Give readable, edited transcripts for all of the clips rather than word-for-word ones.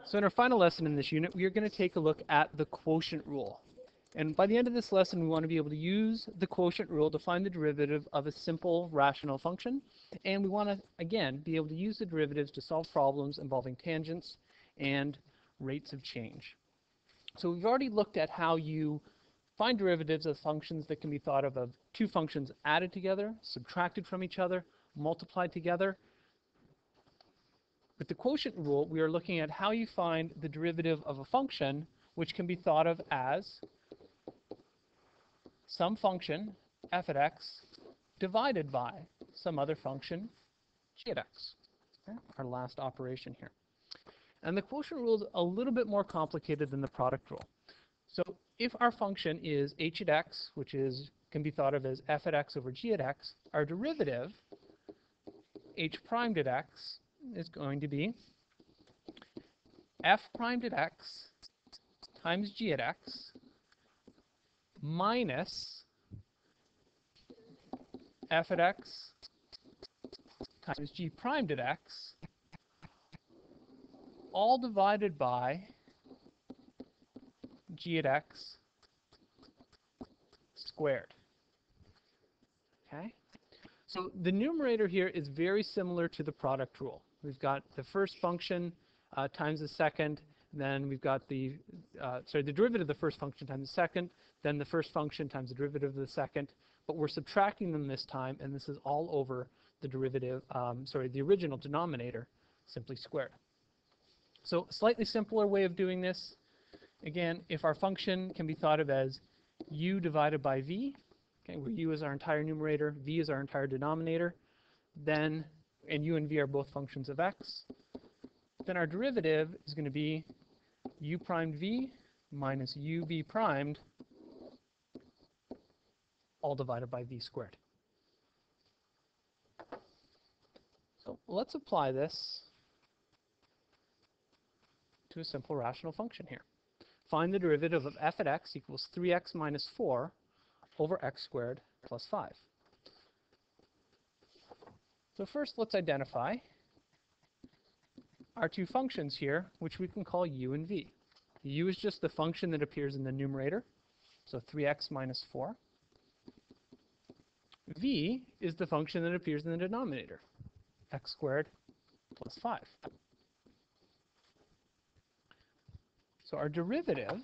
So in our final lesson in this unit, we are going to take a look at the quotient rule. And by the end of this lesson, we want to be able to use the quotient rule to find the derivative of a simple rational function. And we want to, again, be able to use the derivatives to solve problems involving tangents and rates of change. So we've already looked at how you find derivatives of functions that can be thought of two functions added together, subtracted from each other, multiplied together. With the quotient rule, we are looking at how you find the derivative of a function which can be thought of as some function f at x divided by some other function g at x. Okay? Our last operation here. And the quotient rule is a little bit more complicated than the product rule. So if our function is h at x, which can be thought of as f at x over g at x, our derivative, h primed at x, is going to be f primed at x times g at x minus f at x times g primed at x, all divided by g at x squared. Okay? So the numerator here is very similar to the product rule. We've got the first function times the second, then we've got the derivative of the first function times the second, then the first function times the derivative of the second, but we're subtracting them this time, and this is all over the derivative, the original denominator, simply squared. So a slightly simpler way of doing this, again, if our function can be thought of as u divided by v, okay, where u is our entire numerator, v is our entire denominator, then, and u and v are both functions of x, then our derivative is going to be u primed v minus uv primed, all divided by v squared. So let's apply this to a simple rational function here. Find the derivative of f at x equals 3x minus 4 over x squared plus 5. So first, let's identify our two functions here, which we can call u and v. U is just the function that appears in the numerator, so 3x minus 4. V is the function that appears in the denominator, x squared plus 5. So our derivative,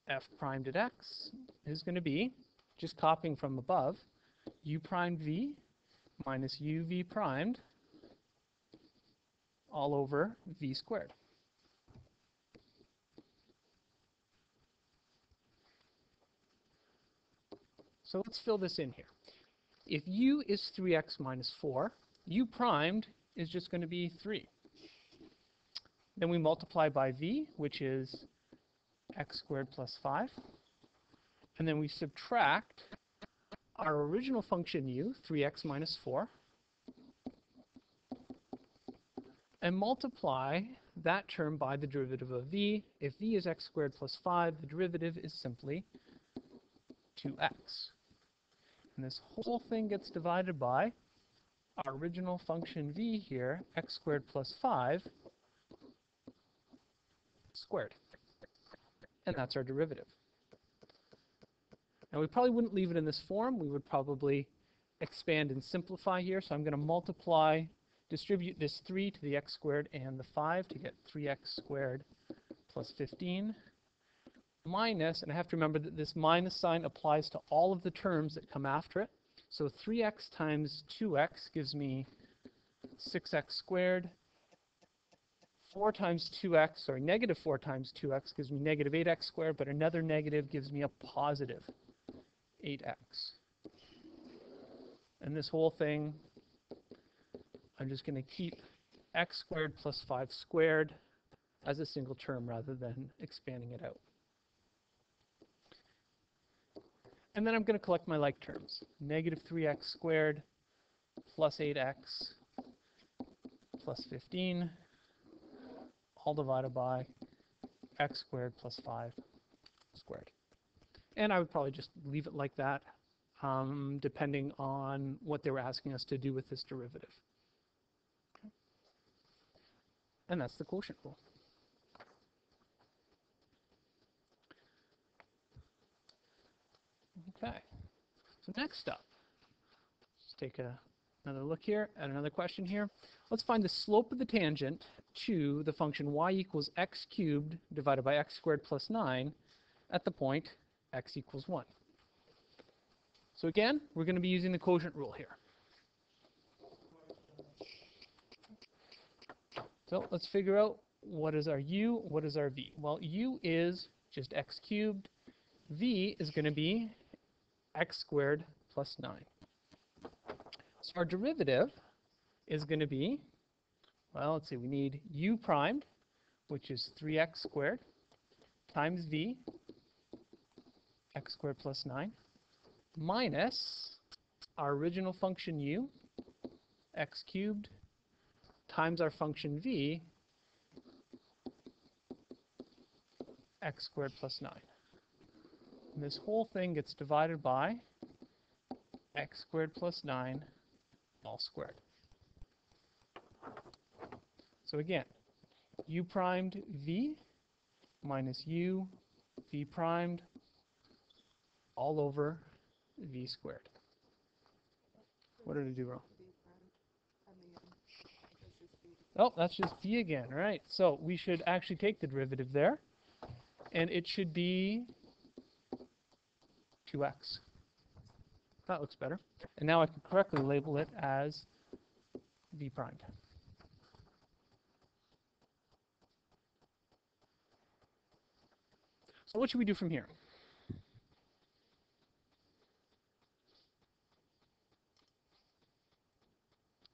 f primed at x, is going to be, just copying from above, u primed v minus uv primed all over v squared. So let's fill this in here. If u is 3x minus 4, u primed is just going to be 3. Then we multiply by v, which is x squared plus 5. And then we subtract our original function u, 3x minus 4, and multiply that term by the derivative of v. If v is x squared plus 5, the derivative is simply 2x. And this whole thing gets divided by our original function v here, x squared plus 5 squared. And that's our derivative. Now we probably wouldn't leave it in this form. We would probably expand and simplify here. So I'm going to distribute this 3 to the x squared and the 5 to get 3x squared plus 15 minus, and I have to remember that this minus sign applies to all of the terms that come after it. So 3x times 2x gives me 6x squared. 4 times 2x, or negative 4 times 2x gives me negative 8x squared, but another negative gives me a positive 8x. And this whole thing, I'm just going to keep x squared plus 5 squared as a single term rather than expanding it out. And then I'm going to collect my like terms. Negative 3x squared plus 8x plus 15, all divided by x squared plus 5 squared. And I would probably just leave it like that, depending on what they were asking us to do with this derivative. Okay. And that's the quotient rule. Okay, so next up, let's take another look here at another question here. Let's find the slope of the tangent to the function y equals x cubed divided by x squared plus 9 at the point x equals 1. So again, we're going to be using the quotient rule here. So let's figure out what is our u, what is our v. Well, u is just x cubed. V is going to be x squared plus 9. So our derivative is going to be, well, let's see, we need u primed, which is 3x squared, times v, x squared plus 9, minus our original function u, x cubed, times our function v, x squared plus 9. And this whole thing gets divided by x squared plus 9 all squared. So again, u primed v minus u v primed all over v squared. What did I do wrong? Oh, that's just v again, right? So we should actually take the derivative there, and it should be 2x. That looks better. And now I can correctly label it as v primed. So what should we do from here?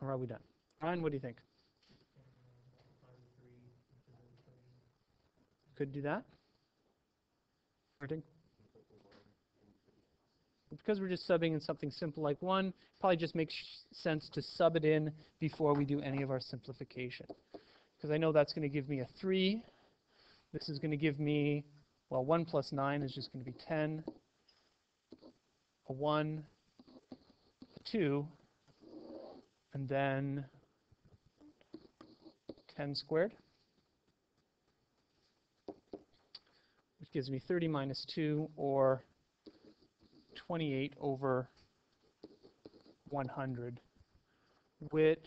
Or are we done? Ryan, what do you think? Could do that. Because we're just subbing in something simple like 1, probably just makes sense to sub it in before we do any of our simplification. Because I know that's going to give me a 3. This is going to give me, well, 1 plus 9 is just going to be 10, a 1, a 2, and then 10 squared, which gives me 30 minus 2, or 28 over 100, which,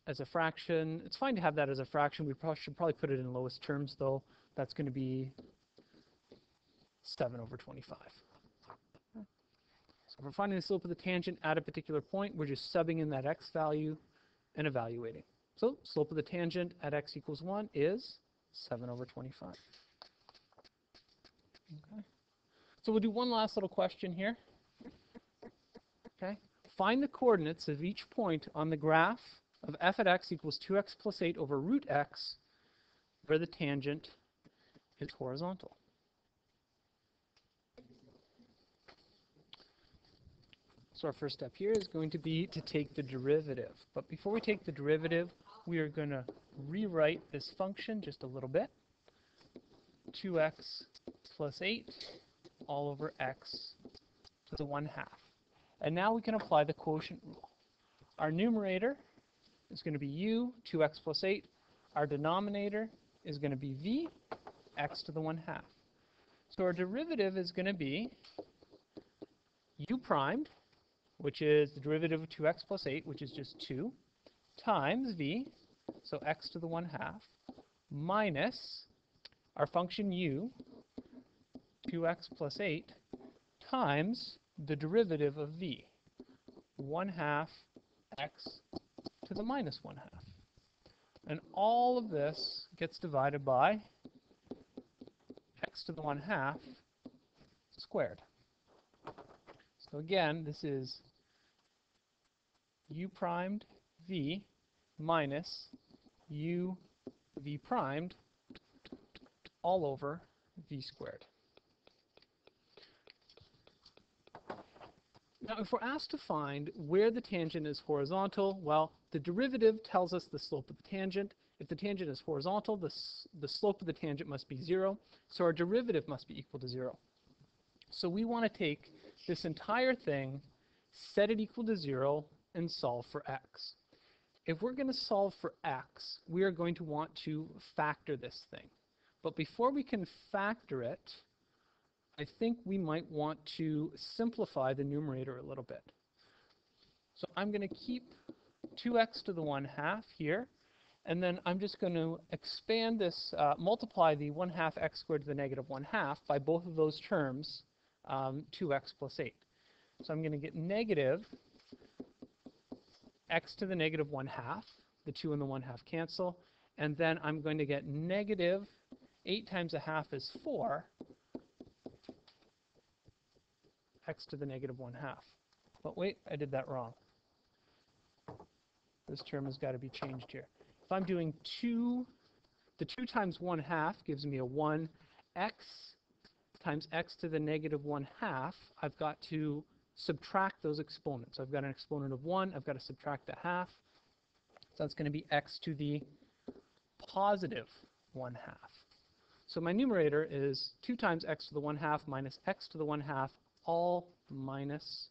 as a fraction, it's fine to have that as a fraction. We should probably put it in lowest terms, though. That's going to be 7 over 25. So if we're finding the slope of the tangent at a particular point, we're just subbing in that x value and evaluating. So slope of the tangent at x equals 1 is 7 over 25. Okay. So we'll do one last little question here. Okay. Find the coordinates of each point on the graph of f at x equals 2x plus 8 over root x, where the tangent is horizontal. So our first step here is going to be to take the derivative. But before we take the derivative, we are going to rewrite this function just a little bit. 2x plus 8 all over x to the 1/2. And now we can apply the quotient rule. Our numerator is going to be u, 2x plus 8. Our denominator is going to be v, x to the 1/2. So our derivative is going to be u primed, which is the derivative of 2x plus 8, which is just 2, times v, so x to the 1/2, minus our function u, 2x plus 8, times the derivative of v, 1/2 x to the minus 1/2. And all of this gets divided by x to the 1/2 squared. So again, this is u primed v minus u v primed all over v squared. Now, if we're asked to find where the tangent is horizontal, well, the derivative tells us the slope of the tangent. If the tangent is horizontal, the slope of the tangent must be 0, so our derivative must be equal to 0. So we want to take this entire thing, set it equal to 0, and solve for x. if we're going to solve for x, we are going to want to factor this thing. But before we can factor it, I think we might want to simplify the numerator a little bit. So I'm going to keep 2x to the 1/2 here, and then I'm just going to expand this, multiply the 1/2 x squared to the negative 1/2 by both of those terms, 2x plus 8. So I'm going to get negative x to the negative 1/2. The 2 and the 1/2 cancel. And then I'm going to get negative 8 times 1/2 is 4, x to the negative 1/2. But wait, I did that wrong. This term has got to be changed here. If I'm doing 2, the 2 times 1/2 gives me a 1. X times x to the negative 1/2, I've got to subtract those exponents. So I've got an exponent of 1, I've got to subtract a half. So that's going to be x to the positive 1/2. So my numerator is 2 times x to the 1/2 minus x to the 1/2, all minus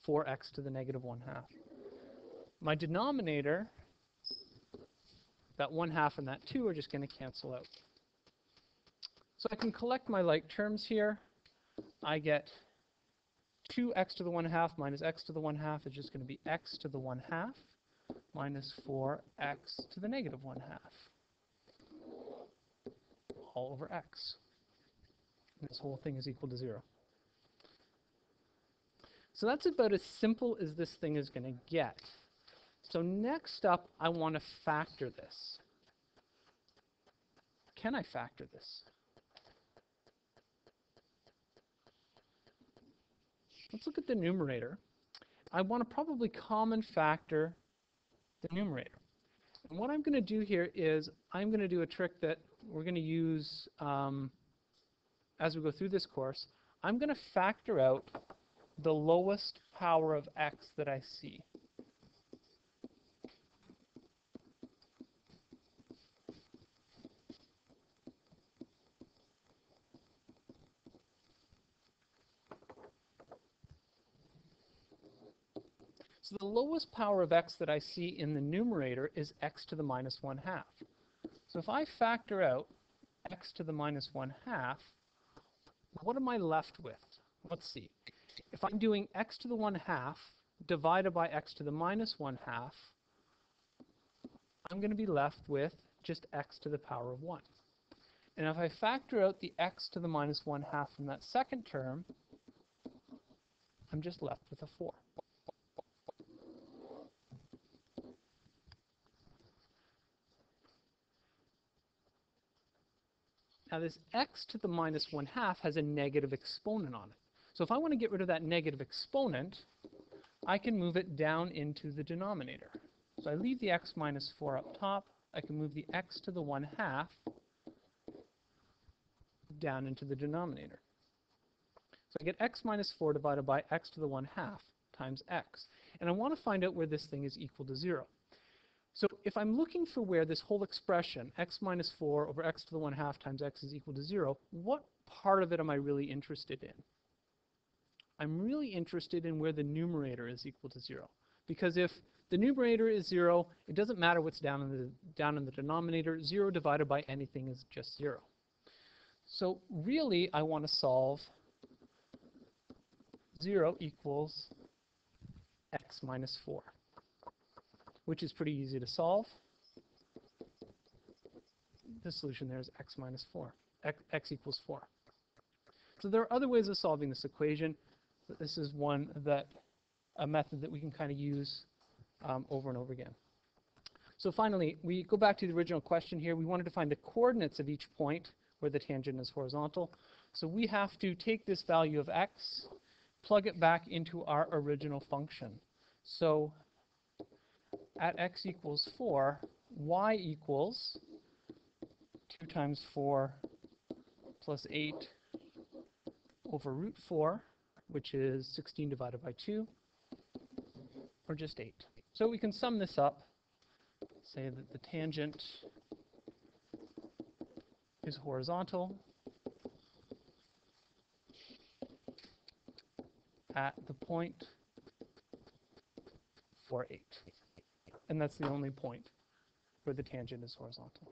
4x to the negative 1/2. My denominator, that 1/2 and that 2 are just going to cancel out. So I can collect my like terms here. I get 2x to the 1/2 minus x to the 1/2 is just going to be x to the 1/2 minus 4x to the negative 1/2 all over x. And this whole thing is equal to 0. So that's about as simple as this thing is going to get. So next up, I want to factor this. Can I factor this? Let's look at the numerator. I want to probably common factor the numerator. And what I'm going to do here is I'm going to do a trick that we're going to use as we go through this course. I'm going to factor out the lowest power of x that I see. So the lowest power of x that I see in the numerator is x to the minus 1/2. So if I factor out x to the minus 1/2, what am I left with? Let's see. If I'm doing x to the 1/2 divided by x to the minus 1/2, I'm going to be left with just x to the power of 1. And if I factor out the x to the minus 1/2 from that second term, I'm just left with a 4. Now this x to the minus 1/2 has a negative exponent on it. So if I want to get rid of that negative exponent, I can move it down into the denominator. So I leave the x minus 4 up top. I can move the x to the 1/2 down into the denominator. So I get x minus 4 divided by x to the 1/2 times x. And I want to find out where this thing is equal to 0. So if I'm looking for where this whole expression, x minus 4 over x to the 1/2 times x is equal to 0, what part of it am I really interested in? I'm really interested in where the numerator is equal to 0. Because if the numerator is 0, it doesn't matter what's down in the denominator. 0 divided by anything is just 0. So really, I want to solve 0 equals x minus 4. Which is pretty easy to solve. The solution there is x minus 4, x equals 4. So there are other ways of solving this equation, but this is a method that we can kind of use over and over again. So finally, we go back to the original question here. We wanted to find the coordinates of each point where the tangent is horizontal. So we have to take this value of x, plug it back into our original function. So at x equals 4, y equals 2 times 4 plus 8 over root 4, which is 16 divided by 2, or just 8. So we can sum this up, say that the tangent is horizontal at the point 4, 8. and that's the only point where the tangent is horizontal.